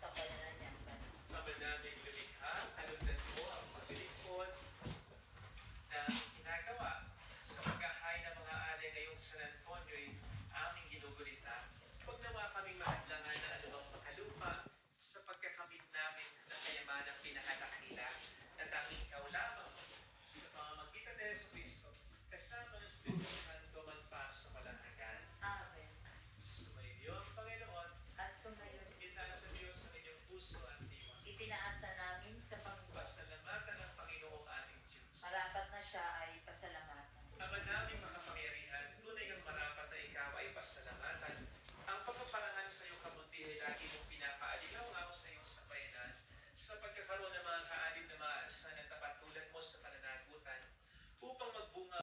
sa kanya niya. Ama namin lumikha, kalugdan mo ang paglilingkod na ginagawa sa pagkahay ng mga alay ngayong sa San Antonio'y aming ginugulita. Huwag nawa kaming mahadlangan ng anumang makalupa sa pagkakamit namin ng kayamanang pinakadakila na tanging ikaw lamang sa pamamagitan ni Yesu Cristo kasama ng Espiritu Santo magpas sa walang hanggan. Amen. Sumayo ang Panginoon, At sumayon, itaas sa Diyos ang inyong puso at diwa. itinaas na namin sa pagbukas. Pasalamatan ng Panginoong ating Diyos. Marapat na siya ay pasalamatan. Ama naming makapangyarihan, tunay ng marapat na ikaw ay pasalamatan. Ang pagpaparangal sa iyong kabutihan ay lagi mong pinapaaligaw-ngaw sa iyong sambayanan sa pagkakaroon ng mga kaalib na maasahan at tapat tulad mo sa pananagutan upang magbunga